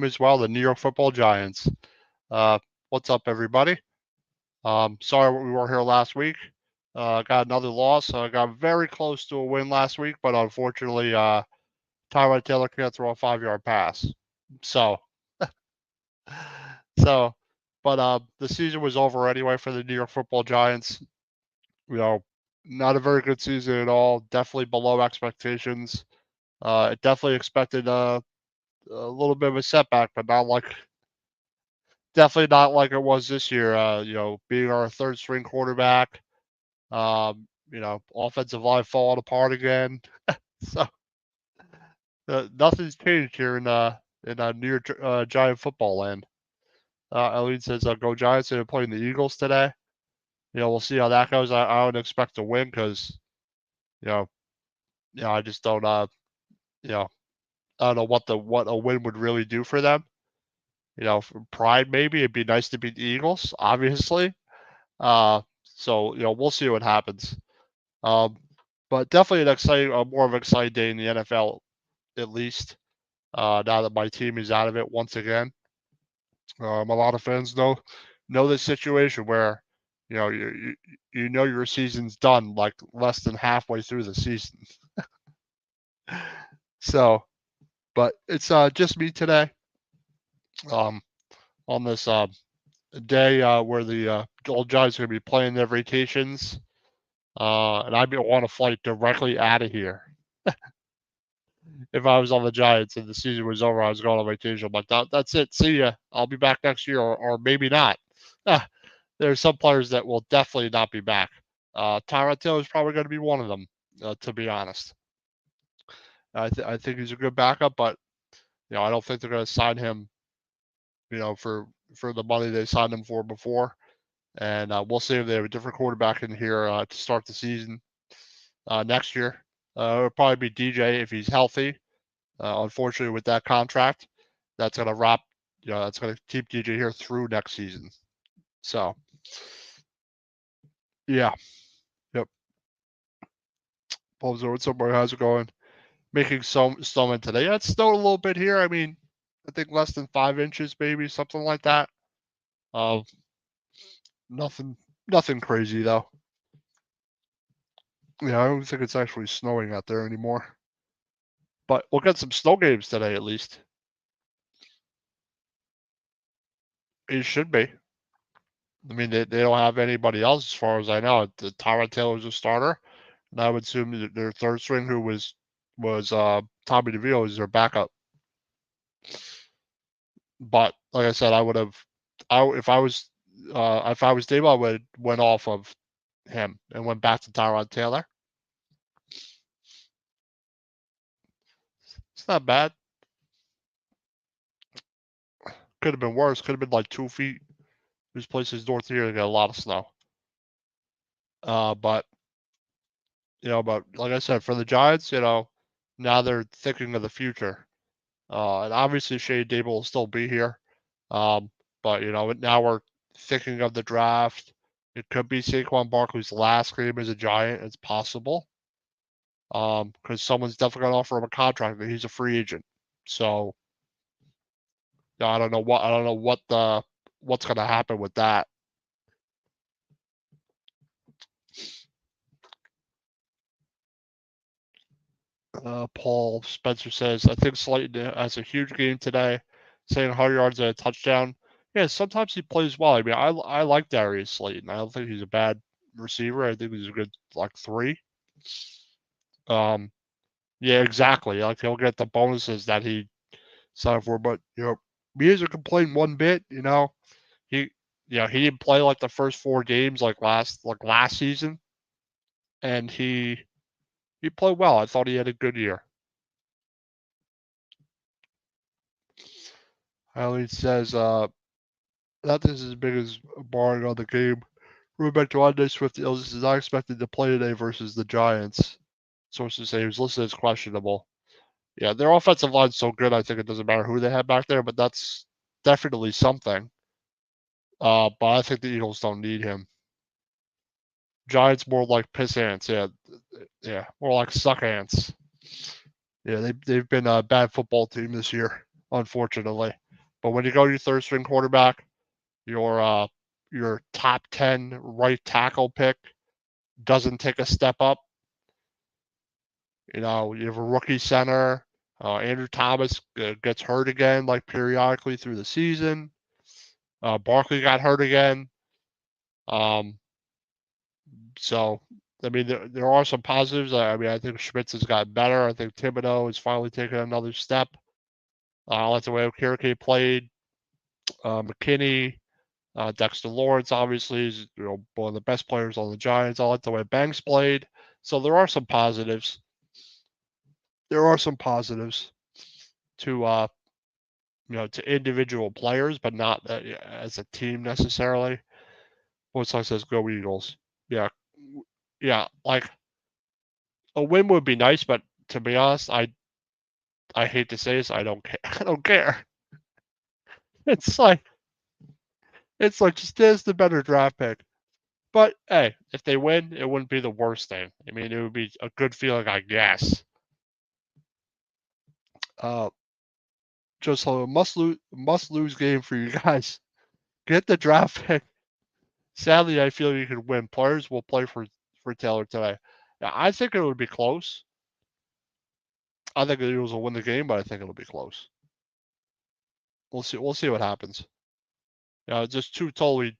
as well, the New York Football Giants. Uh, what's up, everybody? Sorry we weren't here last week. Got another loss. Got very close to a win last week, but unfortunately, Tyrod Taylor can't throw a 5-yard pass. So, so, but the season was over anyway for the New York Football Giants. You know, not a very good season at all. Definitely below expectations. It definitely expected a little bit of a setback, but not like definitely not like it was this year. Being our third string quarterback, offensive line falling apart again. So nothing's changed here in New York Giant football land. Eileen says, "Go Giants!" They're playing the Eagles today. We'll see how that goes. I don't expect to win because you know, I just don't you know, I don't know what a win would really do for them. For pride maybe it'd be nice to beat the Eagles, obviously. So we'll see what happens. Um, but definitely more of an exciting day in the NFL, at least. Now that my team is out of it once again, a lot of fans know this situation where you know your season's done like less than halfway through the season. So, but it's just me today. Um, on this day where the old Giants are going to be playing their vacations. And I want to flight directly out of here. If I was on the Giants and the season was over, I was going on vacation. I'm like, that's it. See ya. I'll be back next year, or maybe not. There are some players that will definitely not be back. Tyrod Taylor is probably going to be one of them, to be honest. I think he's a good backup, but I don't think they're going to sign him, for the money they signed him for before. And we'll see if they have a different quarterback in here to start the season next year. It'll probably be DJ if he's healthy. Unfortunately, with that contract, that's going to wrap. That's going to keep DJ here through next season. So, yeah, yep. Palms over somewhere. How's it going? Making snowman today. Yeah, it snowed a little bit here. I mean, I think less than 5 inches, maybe something like that. Uh, nothing, nothing crazy though. Yeah, I don't think it's actually snowing out there anymore. But we'll get some snow games today at least. It should be. I mean, they don't have anybody else as far as I know. Tyrod Taylor's a starter, and I would assume that their third string, who was Tommy DeVito, is their backup. But like I said, if I was Dable, I would went off of him and went back to Tyrod Taylor. It's not bad. Could have been worse. Could have been like 2 feet. This place is north here. They got a lot of snow. But like I said, for the Giants, now they're thinking of the future. And obviously Shane Dable will still be here. But now we're thinking of the draft. It could be Saquon Barkley's last game as a Giant. It's possible. Because someone's definitely gonna offer him a contract, but he's a free agent. So I don't know what's gonna happen with that. Paul Spencer says, I think Slayton has a huge game today, saying 100 yards and a touchdown. Yeah, sometimes he plays well. I mean, I like Darius Slayton. I don't think he's a bad receiver. I think he's a good like 3. Um, yeah, exactly. Like he'll get the bonuses that he signed for, but he hasn't complained one bit. He he didn't play like the first 4 games last season, and he played well. I thought he had a good year. Eileen says, not this is as big as barring on the game. Ruben DeAndre Swift illness is not expected to play today versus the Giants. Sources say he was listed as questionable. Yeah, their offensive line's so good, I think it doesn't matter who they have back there, but that's definitely something. But I think the Eagles don't need him. Giants more like piss ants, yeah, more like suck ants. Yeah, they've been a bad football team this year, unfortunately. But when you go to your third string quarterback, your top 10 right tackle pick doesn't take a step up. You have a rookie center. Andrew Thomas gets hurt again, like periodically through the season. Barkley got hurt again. So, I mean, there are some positives. I mean, I think Schmitz has gotten better. I think Thibodeau has finally taken another step. I like the way Okereke played. McKinney, Dexter Lawrence, obviously, is one of the best players on the Giants. I like the way Banks played. So there are some positives. There are some positives to to individual players, but not as a team necessarily. What's I says go Eagles. Yeah, yeah. Like a win would be nice, but to be honest, I hate to say this, I don't care. I don't care. It's like just there's the better draft pick. But hey, if they win, it wouldn't be the worst thing. I mean, it would be a good feeling, I guess. Just a must lose game for you guys. Get the draft pick. Sadly, I feel you could win. Players will play for Taylor today. Yeah, I think it would be close. I think the Eagles will win the game, but I think it'll be close. We'll see. We'll see what happens. Just two totally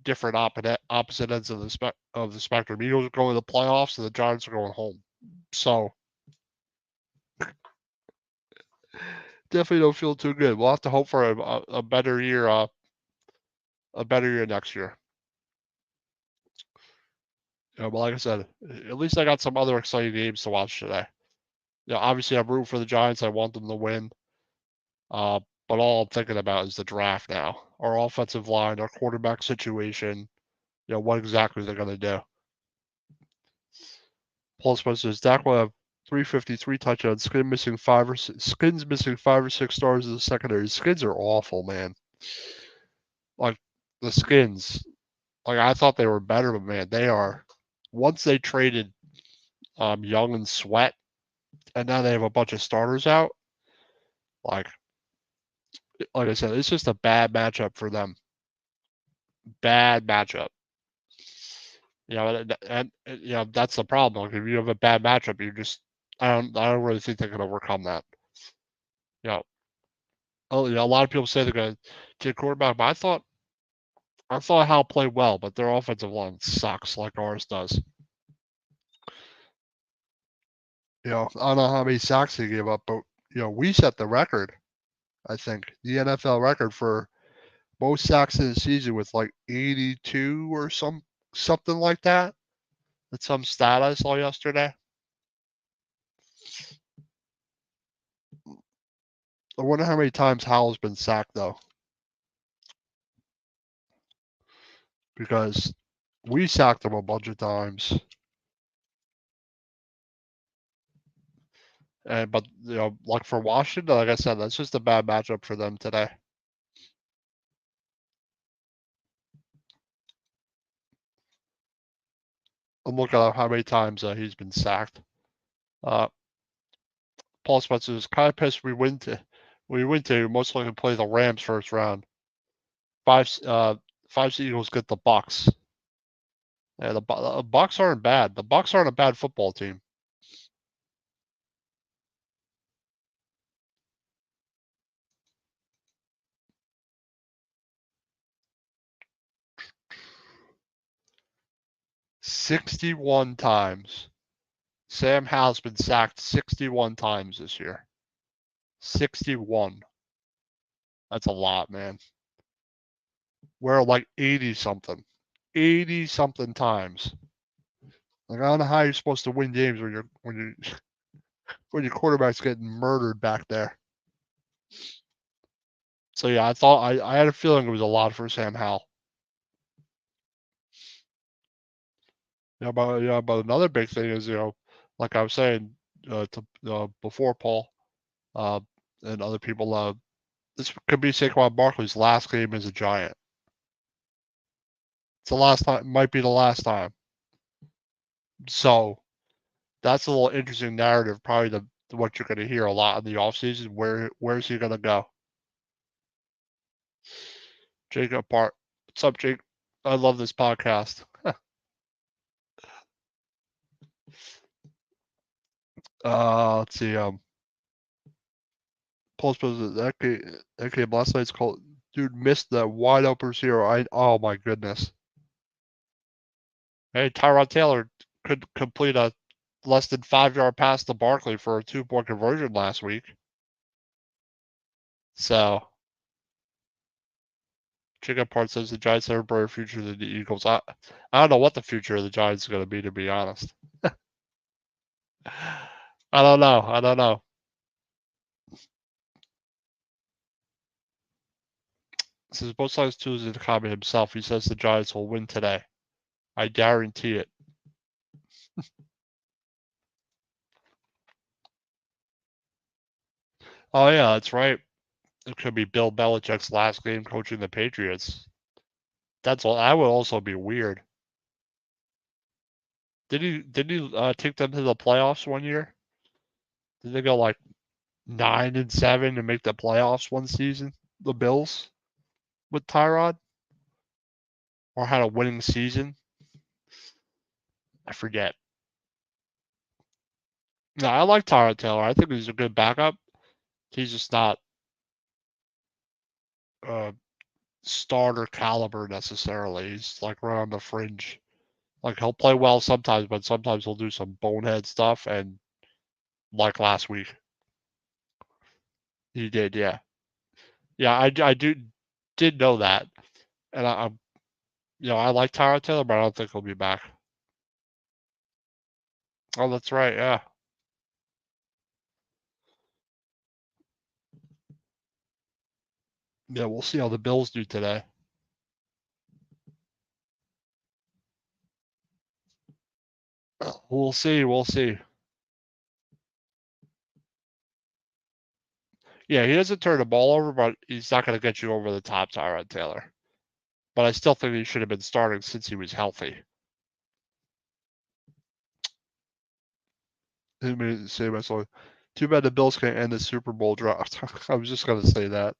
different opposite ends of the spectrum. Eagles are going to the playoffs, and the Giants are going home. So definitely don't feel too good. We'll have to hope for a better year. A better year next year. But like I said, at least I got some other exciting games to watch today. Obviously I'm rooting for the Giants. I want them to win. But all I'm thinking about is the draft now. Our offensive line, our quarterback situation. What exactly they're going to do. Paul Spencer says Dak will have 353 touchdowns. Skins missing 5 or 6 stars in the secondary. Skins are awful, man. Like the Skins, like I thought they were better, but man, they are. Once they traded Young and Sweat, and now they have a bunch of starters out. Like I said, it's just a bad matchup for them. Bad matchup. And that's the problem. Like, if you have a bad matchup, I don't really think they can overcome that. A lot of people say they're going to take quarterback, but I thought Hal played well, but their offensive line sucks like ours does. I don't know how many sacks they gave up, but we set the record. I think the NFL record for most sacks in the season with like 82 or something like that. That's some stat I saw yesterday. I wonder how many times Howell's been sacked though, because we sacked him a bunch of times. But like for Washington, like I said, that's just a bad matchup for them today. I'm looking at how many times he's been sacked. Paul Spencer is kind of pissed we win to most likely play the Rams first round. Five Eagles get the Bucks. Yeah, the Bucks aren't bad. The Bucks aren't a bad football team. "61 times. Sam Howell's been sacked 61 times this year. 61. That's a lot, man. We're like 80 something. 80 something times. Like, I don't know how you're supposed to win games when your quarterback's getting murdered back there. So yeah, I had a feeling it was a lot for Sam Howell. But another big thing is, like I was saying before, Paul, uh, and other people, this could be Saquon Barkley's last game as a Giant. It's the last time. Might be the last time. So that's a little interesting narrative. Probably what you're going to hear a lot in the offseason. Where's he going to go? Jacob Part. What's up, Jake? I love this podcast. Let's see. Post that game last night's called. Dude missed that wide open receiver. Oh my goodness. Hey, Tyrod Taylor could complete a less than 5-yard pass to Barkley for a 2-point conversion last week. So, Chicken Part says the Giants have a brighter future than the Eagles. I don't know what the future of the Giants is going to be honest. I don't know. I don't know. Says both sides Tuesday to comment himself. He says the Giants will win today. I guarantee it. Oh yeah, that's right. It could be Bill Belichick's last game coaching the Patriots. That would also be weird. Did he take them to the playoffs one year? Did they go like 9-7 and make the playoffs one season? The Bills with Tyrod, or had a winning season? I forget. No, I like Tyrod Taylor. I think he's a good backup. He's just not starter caliber necessarily. He's like right on the fringe. Like he'll play well sometimes, but sometimes he'll do some bonehead stuff. And like last week, he did. Yeah, yeah. I did know that, and I'm I like Tyrod Taylor, but I don't think he'll be back. Oh, that's right. Yeah. Yeah, we'll see how the Bills do today. We'll see. We'll see. Yeah, he doesn't turn the ball over, but he's not going to get you over the top, Tyrod Taylor. But I still think he should have been starting since he was healthy. Too bad the Bills can't end the Super Bowl drought. I was just going to say that.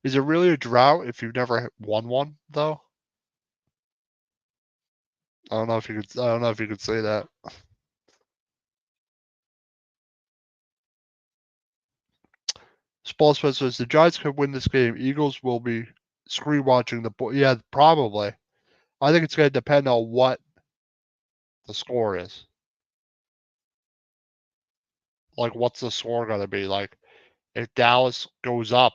Is it really a drought if you've never won one, though? I don't know if you could. I don't know if you could say that. Spolsman says the Giants could win this game. Eagles will be screen watching the. Yeah, probably. I think it's going to depend on what the score is. Like, what's the score going to be? Like, if Dallas goes up,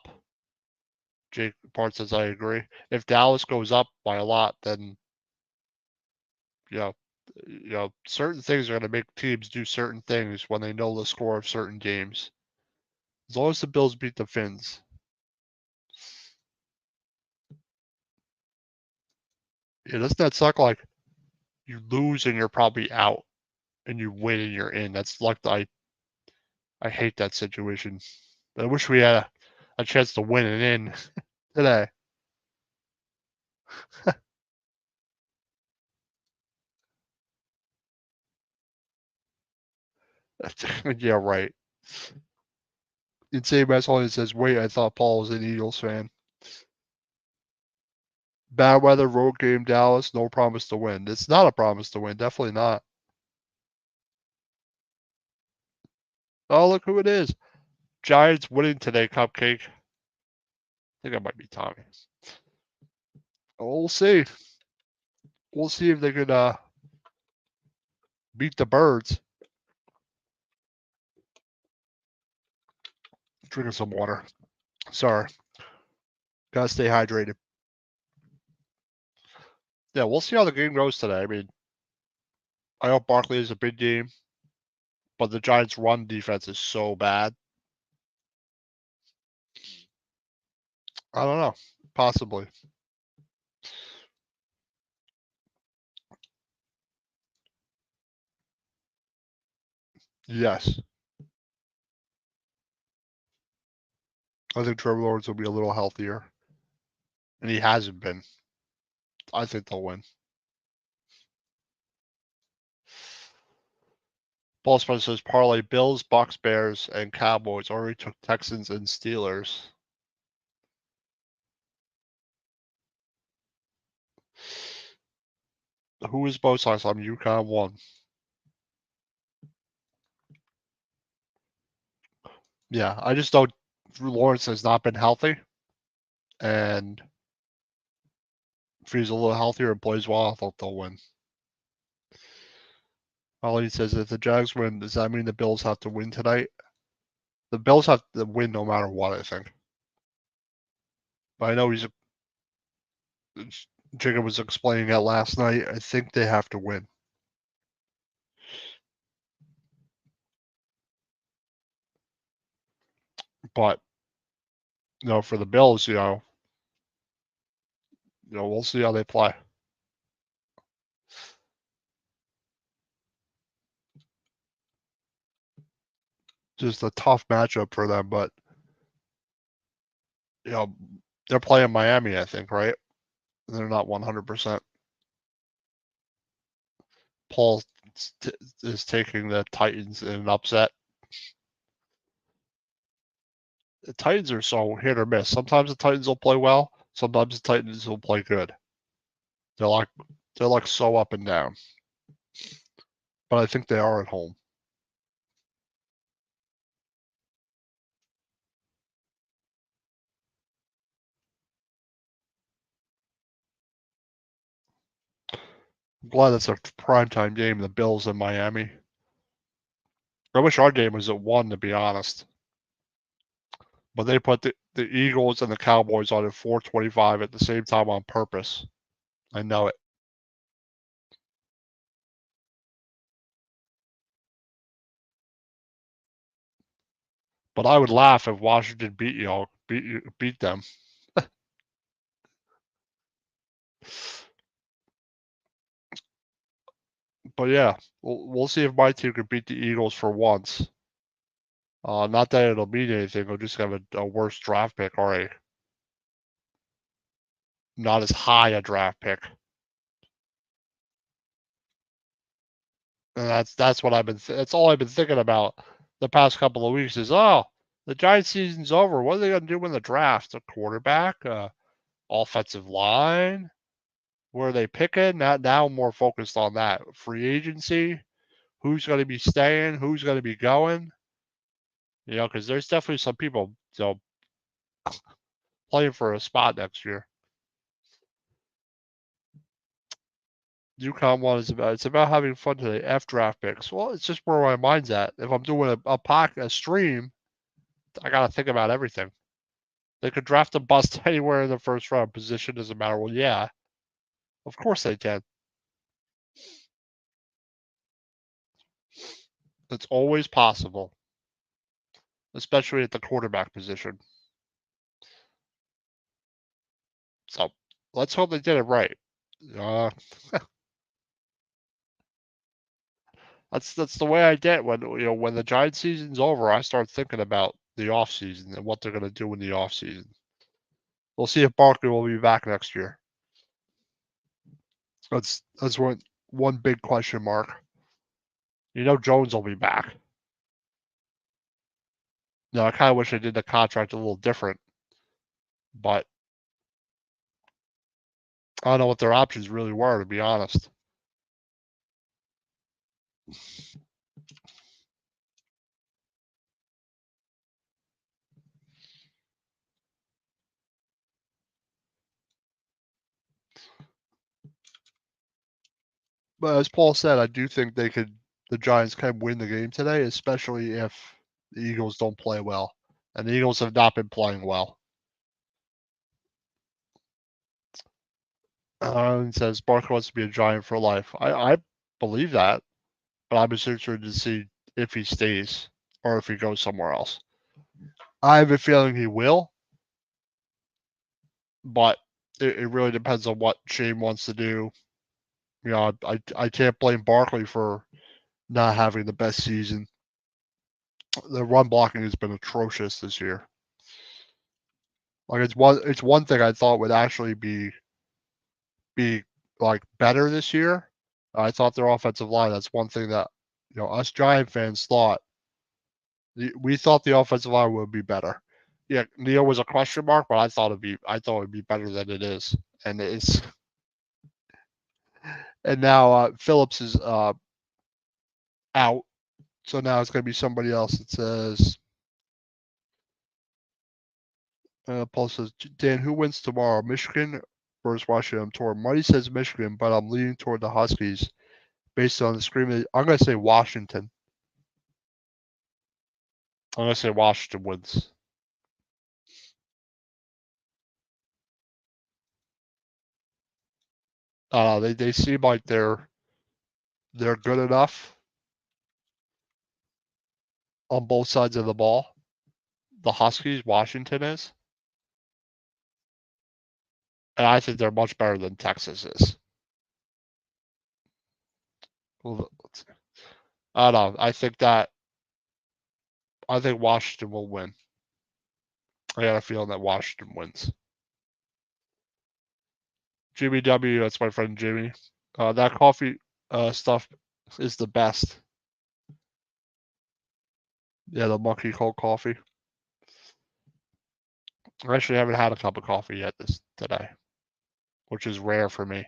Jake Part says I agree. If Dallas goes up by a lot, then you know, certain things are going to make teams do certain things when they know the score of certain games. As long as the Bills beat the Finns. Yeah, doesn't that suck? Like, you lose and you're probably out, and you win and you're in. That's like I hate that situation. I wish we had a chance to win and in today. Yeah, right. Insane Mass only says, "Wait, I thought Paul was an Eagles fan." Bad weather, road game, Dallas. No promise to win. It's not a promise to win. Definitely not. Oh, look who it is. Giants winning today, Cupcake. I think that might be Tommy. We'll see. We'll see if they can beat the Birds. Drinking some water. Sorry. Gotta stay hydrated. Yeah, we'll see how the game goes today. I mean, I hope Barkley is a big game, but the Giants' run defense is so bad. I don't know. Possibly. Yes. I think Trevor Lawrence will be a little healthier. And he hasn't been. I think they'll win. Paul Spencer says parlay Bills, Bucks, Bears, and Cowboys already took Texans and Steelers. Who was both last time? UConn won. Yeah, I just know Lawrence has not been healthy, and if he's a little healthier and plays well, I thought they'll win. Ollie says if the Jags win, does that mean the Bills have to win tonight? The Bills have to win no matter what, I think. But I know Jacob was explaining it last night. I think they have to win. But for the Bills, we'll see how they play. Just a tough matchup for them, but they're playing Miami, I think, right? They're not 100%. Paul is taking the Titans in an upset. The Titans are so hit or miss. Sometimes the Titans will play well. Sometimes the Titans will play good. They're like so up and down. But I think they are at home. I'm glad it's a primetime game, the Bills in Miami. I wish our game was at 1, to be honest. But they put the Eagles and the Cowboys on at 4:25 at the same time on purpose. I know it. But I would laugh if Washington beat them. But yeah, we'll see if my team can beat the Eagles for once. Not that it'll mean anything. We'll just have a worse draft pick or not as high a draft pick. And that's what I've been. That's all I've been thinking about the past couple of weeks. Is the Giants season's over. What are they going to do in the draft? A quarterback, offensive line. Where are they picking? Now I'm more focused on that free agency. Who's going to be staying? Who's going to be going? Because there's definitely some people playing for a spot next year. UConn one is it's about having fun today. F draft picks. Well, it's just where my mind's at. If I'm doing a stream, I gotta think about everything. They could draft a bust anywhere in the first round. Position doesn't matter. Well, yeah, of course they can. It's always possible, especially at the quarterback position. So let's hope they did it right. That's the way I get when the Giants season's over. I start thinking about the off season and what they're going to do in the off season. We'll see if Barkley will be back next year. That's one big question mark. Jones will be back. I kind of wish they did the contract a little different, but I don't know what their options really were, to be honest. But as Paul said, I do think the Giants can win the game today, especially if the Eagles don't play well. And the Eagles have not been playing well. Says Barkley wants to be a Giant for life. I believe that, but I'm just interested to see if he stays or if he goes somewhere else. I have a feeling he will, but it really depends on what Shane wants to do. I can't blame Barkley for not having the best season. The run blocking has been atrocious this year. Like it's one thing I thought would actually be like better this year. I thought their offensive line. That's one thing that us Giant fans thought. We thought the offensive line would be better. Yeah, Neal was a question mark, but I thought it'd be better than it is, and And now Phillips is out. So now it's going to be somebody else. It says, Paul says, Dan, who wins tomorrow? Michigan versus Washington? I'm torn. Marty says Michigan, but I'm leaning toward the Huskies based on the screaming. I'm going to say Washington. I'm going to say Washington wins. They seem like they're good enough on both sides of the ball. The Huskies, Washington is. And I think they're much better than Texas is. I don't know. I think Washington will win. I got a feeling that Washington wins. Jimmy W, that's my friend Jimmy. That coffee stuff is the best. Yeah, the monkey cold coffee. I actually haven't had a cup of coffee yet today, which is rare for me.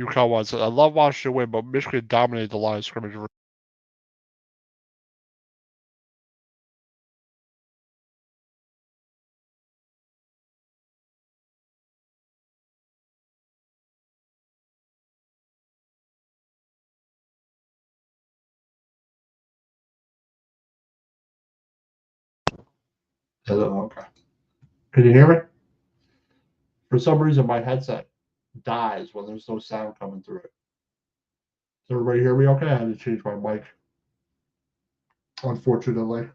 UConn won. So I love Washington win, but Michigan dominated the line of scrimmage. Okay. Can you hear me? For some reason, my headset dies when there's no sound coming through it. Does everybody hear me okay? I had to change my mic, unfortunately.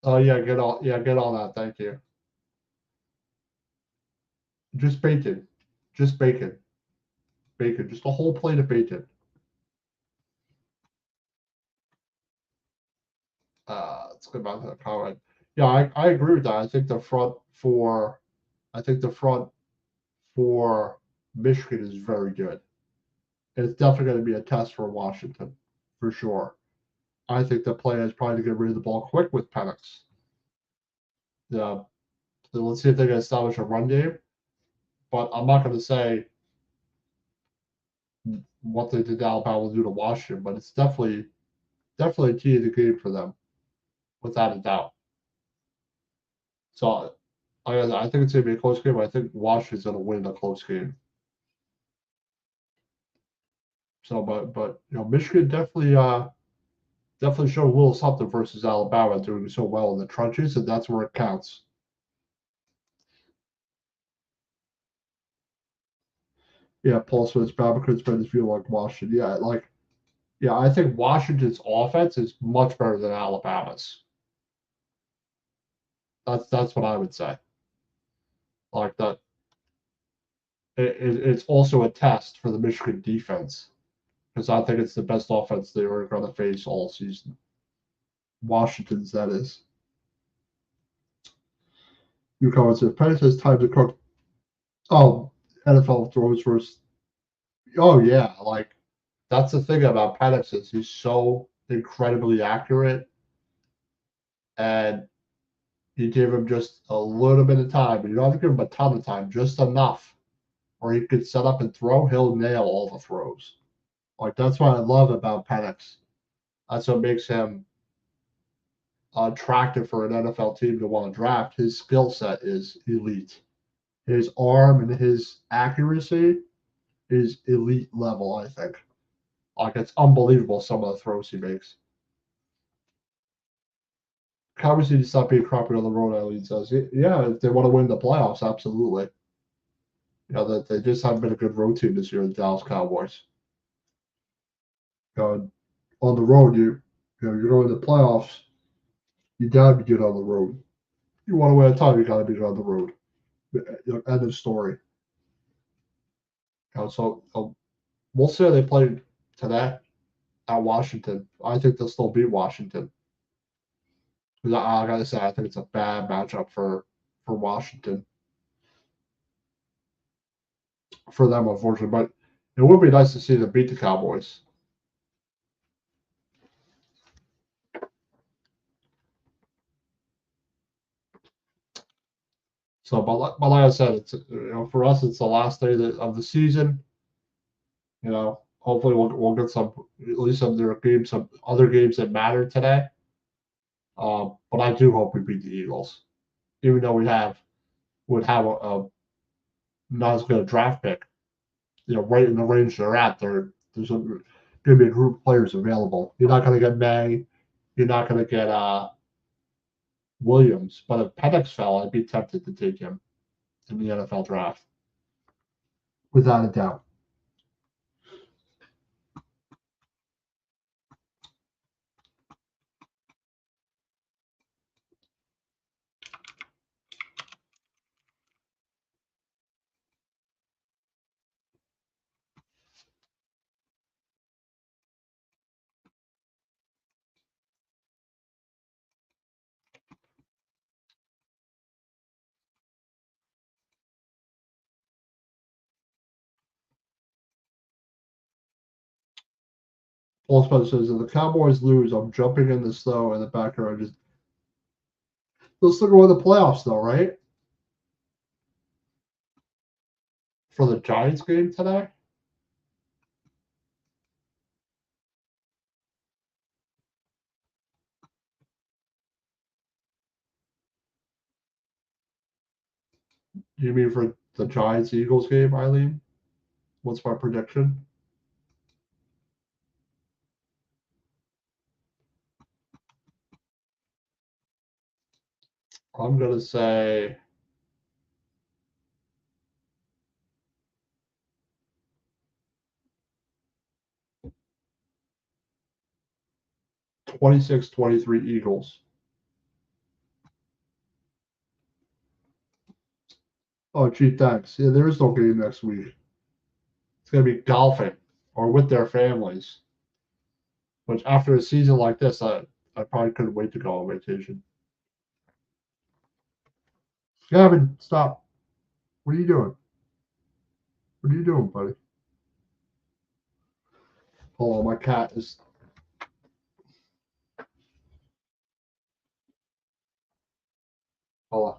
Oh yeah, get all that. Thank you. Just bacon. Just bacon. Bacon. Just a whole plate of bacon. Let's go back to the comment. Yeah, I agree with that. I think the front for Michigan is very good. It's definitely going to be a test for Washington, for sure. I think the plan is probably to get rid of the ball quick with Penix. Yeah. So let's see if they can establish a run game. But I'm not going to say what they did to Alabama will do to Washington, but it's definitely a key to the game for them, without a doubt. So I think it's going to be a close game. I think Washington's going to win a close game. So, but Michigan definitely showed a little something versus Alabama, doing so well in the trenches, and that's where it counts. Yeah, Paul Smith's Bama could spread his view like Washington. Yeah, I think Washington's offense is much better than Alabama's. That's what I would say. Like that, it's also a test for the Michigan defense, because I think it's the best offense they were going to face all season. Washington's, that is. You comment said Penix has time to cook. Oh, NFL throws versus. Oh yeah, like that's the thing about Penix is he's so incredibly accurate, and you give him just a little bit of time, but you don't have to give him a ton of time, just enough, or he could set up and throw. He'll nail all the throws. Like that's what I love about Penix. That's what makes him attractive for an NFL team to want to draft. His skill set is elite. His arm and his accuracy is elite level, I think. Like it's unbelievable some of the throws he makes. Cowboys need to stop being crappy on the road, Eileen says. Yeah, if they want to win the playoffs, absolutely. That they just haven't been a good road team this year, the Dallas Cowboys. On the road, you're going to the playoffs. You gotta be good on the road. You want to win a title, you gotta be good on the road. End of story. So we'll see how they play today at Washington. I think they'll still beat Washington. I gotta say, I think it's a bad matchup for Washington. For them, unfortunately, but it would be nice to see them beat the Cowboys. So, but like I said, it's for us, it's the last day of the season. Hopefully we'll get some at least some other games that matter today. But I do hope we beat the Eagles, even though would have a not as good a draft pick. Right in the range they're at, there's going to be a group of players available. You're not going to get May. You're not going to get Williams. But if Penix fell, I'd be tempted to take him in the NFL draft, without a doubt. Paul Spencer says, if the Cowboys lose, I'm jumping in the snow in the backyard. They'll still go in the playoffs, though, right? For the Giants game today? You mean for the Giants Eagles game, Eileen? What's my prediction? I'm going to say 26-23 Eagles. Oh, gee, thanks. Yeah, there is no game next week. It's going to be golfing or with their families. Which, after a season like this, I probably couldn't wait to go on vacation. Gavin, stop. What are you doing? What are you doing, buddy? Hold on, my cat is. Hold on.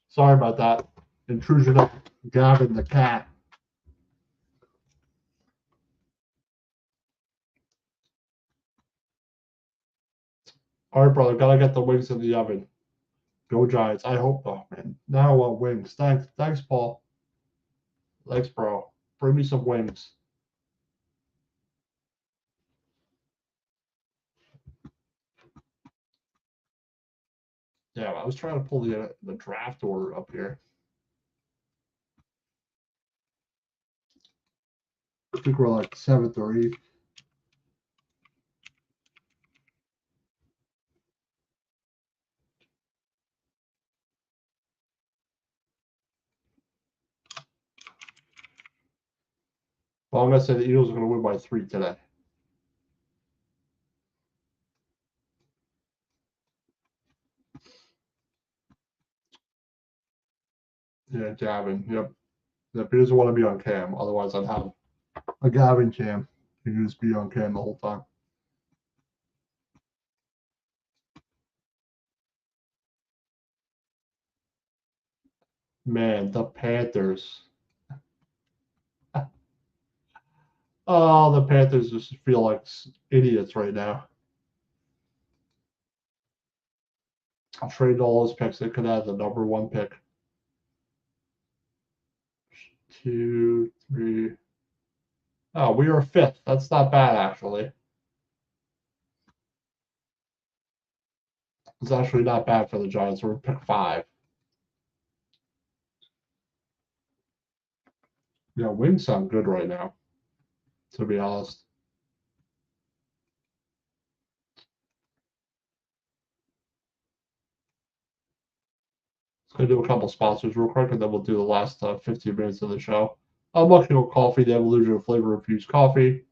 Sorry about that. Intrusion of Gavin the cat. All right, brother. Gotta get the wings in the oven. Go Giants. I hope. Oh man. Now I want wings. Thanks, Paul. Thanks, bro. Bring me some wings. Yeah, I was trying to pull the draft order up here. I think we're like 7th or 8th. Well, I'm gonna say the Eagles are gonna win by 3 today. Yeah, Gavin. Yep. Yep. He doesn't want to be on cam. Otherwise, I'd have a Gavin cam. He can just be on cam the whole time. Man, the Panthers. Oh, the Panthers just feel like idiots right now. I'll trade all those picks. They could have the number 1 pick. 2, 3. Oh, we are 5th. That's not bad, actually. It's actually not bad for the Giants. We're pick 5. Yeah, wings sound good right now, to be honest. Let's go do a couple sponsors real quick, and then we'll do the last 15 minutes of the show. Monkey Goat Coffee, the evolution of flavor infused coffee.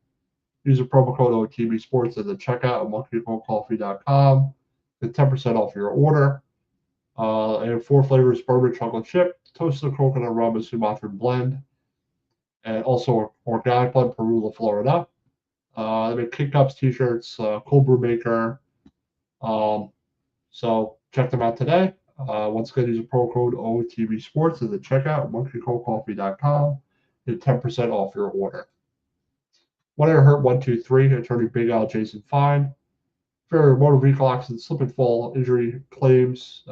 Use the promo code OTB Sports at the checkout at monkeygoatcoffee.com. Get 10% off your order. And 4 flavors: bourbon, chocolate chip, toasted coconut rum, and Sumatran blend. And also organic blend, Perula, Florida. They make kick cups, t-shirts, cold brew maker. So check them out today. Once again, use the promo code OTB Sports at the checkout at monkeycoldcoffee.com. Get 10% off your order. When I hurt 123, attorney Big Al Jason Fine. For motor vehicle accident, slip and fall, injury claims,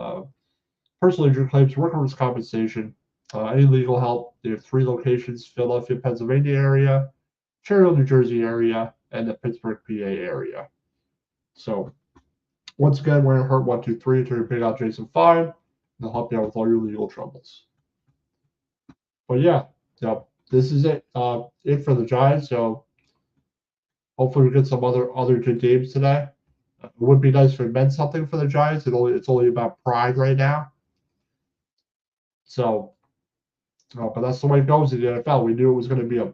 personal injury claims, workers' compensation, any legal help. They have 3 locations: Philadelphia, Pennsylvania area, Cherry, New Jersey area, and the Pittsburgh, PA area. So, once again, when I hurt 123, attorney Big Al Jason Fine. They'll help you out with all your legal troubles. But yeah, this is it. It for the Giants. So hopefully we get some other good games today. It would be nice if it meant something for the Giants. It's only about pride right now. So, but that's the way it goes in the NFL. We knew it was going to be a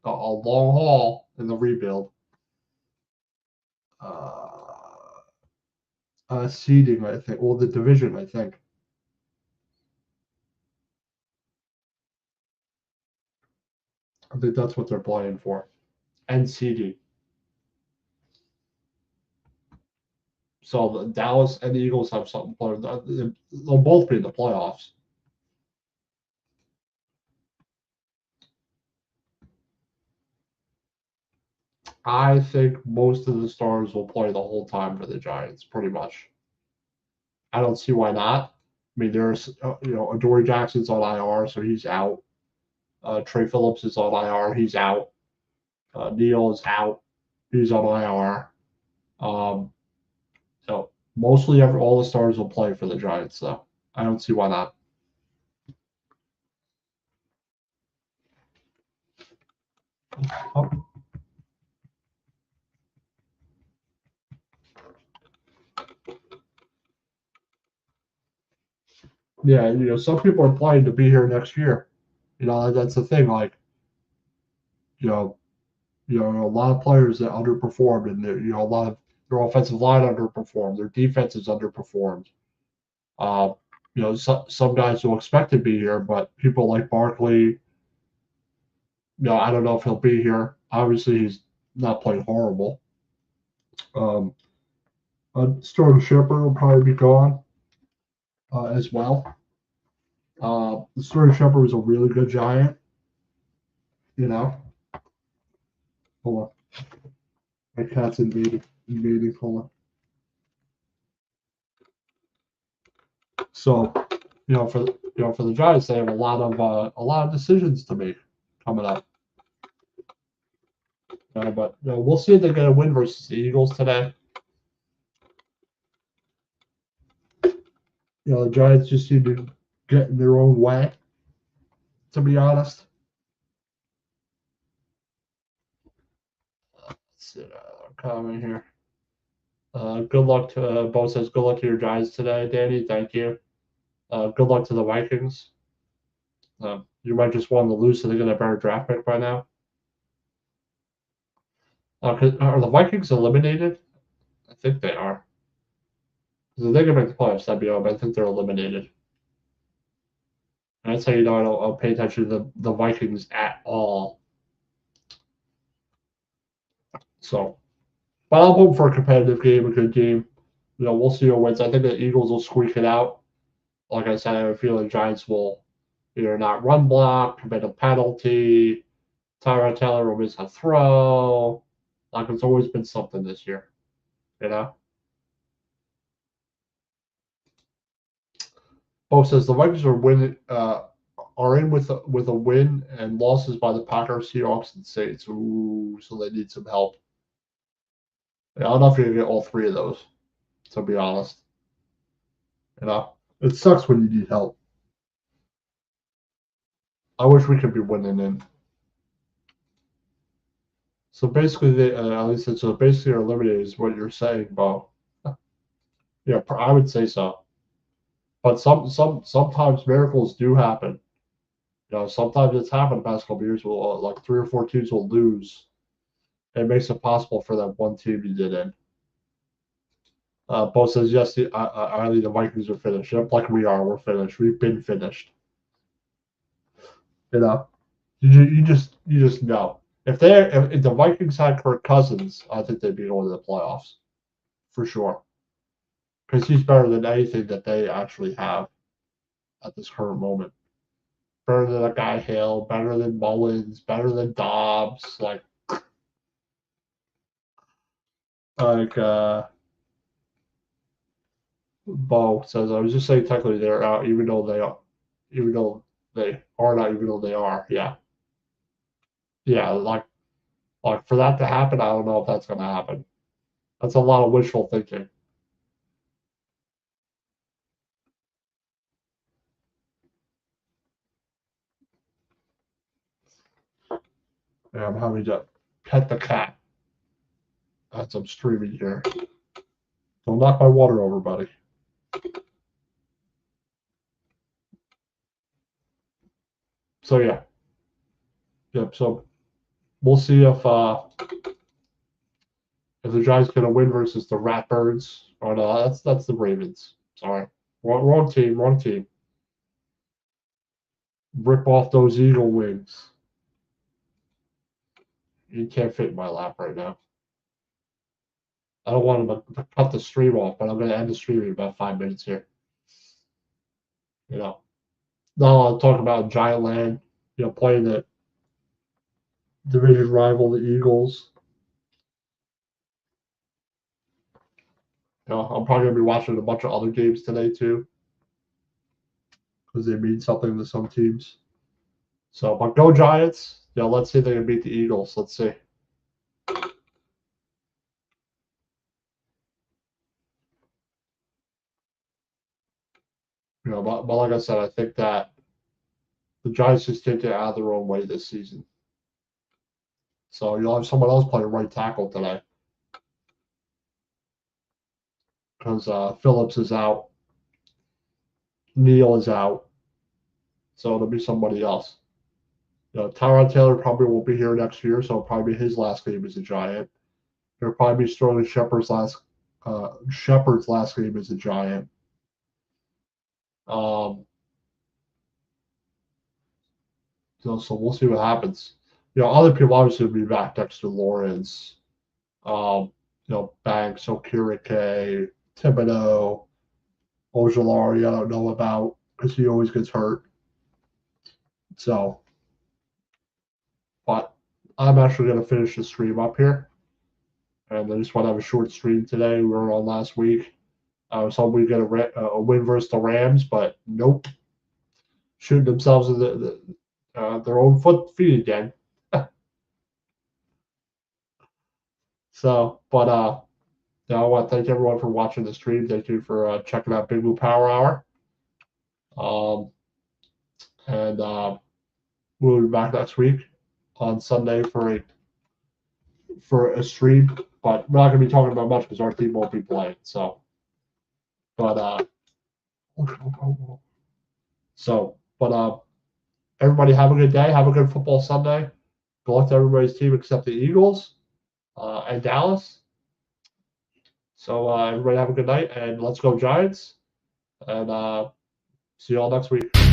long haul in the rebuild. Seeding, I think, or the division, I think. I think that's what they're playing for, and seeding. So the Dallas and the Eagles have something playing. They'll both be in the playoffs. I think most of the stars will play the whole time for the Giants, pretty much. I don't see why not. I mean, there's Adoree Jackson's on IR, so he's out. Trey Phillips is on IR, he's out. Neal is out, he's on IR. So mostly all the stars will play for the Giants, though. I don't see why not. Oh. Yeah, some people are planning to be here next year. That's the thing. Like, a lot of players that underperformed, and a lot of their offensive line underperformed, their defense is underperformed. Some guys will expect to be here, but people like Barkley, I don't know if he'll be here. Obviously, he's not playing horrible. Sterling Shepard will probably be gone as well. Sterling Shepard was a really good Giant. Hold on. My cat's invading. Hold on. So, for the Giants, they have a lot of decisions to make coming up. But we'll see if they get a win versus the Eagles today. The Giants just seem to get in their own way, to be honest. Let's see, comment here. Good luck to Bo says good luck to your Giants today, Danny. Thank you. Good luck to the Vikings. You might just want to lose, so they get a better draft pick by now. Are the Vikings eliminated? I think they are. If they get back to the playoffs, that'd be all, but I think they're eliminated. And that's how you know I don't pay attention to the Vikings at all. So, but I'm hoping for a competitive game, a good game. We'll see who wins. I think the Eagles will squeak it out. Like I said, I have a feeling the Giants will either not run block, commit a penalty, Tyrod Taylor will miss a throw. Like it's always been something this year, Bo says the Vikings are in with a win and losses by the Packers, Seahawks, and Saints. Ooh, so they need some help. I don't know if you're gonna get all 3 of those, to be honest. It sucks when you need help. I wish we could be winning in. So basically, so basically, are eliminated is what you're saying, Bo. Yeah, I would say so. But sometimes miracles do happen. Sometimes it's happened the past couple of years. Like 3 or 4 teams will lose. It makes it possible for that one team to get in. Bo says yes. I think the Vikings are finished. Yep, like we are. We're finished. We've been finished. You just know. If the Vikings had Kirk Cousins, I think they'd be going to the playoffs for sure. because he's better than anything that they actually have at this current moment. Better than a guy Hill, better than Mullins, better than Dobbs, Bo says. I was just saying technically they're out, even though they are not, even though they are. Yeah, yeah. Like for that to happen, I don't know if that's going to happen. That's a lot of wishful thinking. Yeah, I'm having to pet the cat as I'm streaming here. Don't knock my water over, buddy. So yeah. Yep. So we'll see if the Giants gonna win versus the Ratbirds. Or no, that's the Ravens. Sorry. Wrong team, wrong team. Rip off those Eagle wings. You can't fit in my lap right now. I don't want to cut the stream off, but I'm going to end the stream in about 5 minutes here. No, I'll talk about Giant Land, playing the division rival, the Eagles. I'm probably going to be watching a bunch of other games today, too, because they mean something to some teams. So, but go Giants. Let's see if they can beat the Eagles. Let's see. But like I said, I think that the Giants just take it out of their own way this season. So you'll have someone else playing right tackle today because Phillips is out, Neal is out, so it'll be somebody else. Tyrod Taylor probably won't be here next year, so it'll probably be his last game as a Giant. It'll probably be Sterling Shepard's last game as a Giant. So we'll see what happens. Other people obviously will be back. Dexter Lawrence, Banks, Okereke, Thibodeau, Ojulari. I don't know about because he always gets hurt. So, but I'm actually going to finish the stream up here. And I just want to have a short stream today. We were on last week. I was hoping we'd get a win versus the Rams, but nope. Shooting themselves in their own feet again. So, but I want to thank everyone for watching the stream. Thank you for checking out Big Blue Power Hour. And we'll be back next week on Sunday for a stream. But we're not going to be talking about much because our team won't be playing. So, but everybody have a good day. Have a good football Sunday. Good luck to everybody's team except the Eagles and Dallas. So everybody have a good night and let's go Giants. And see you all next week.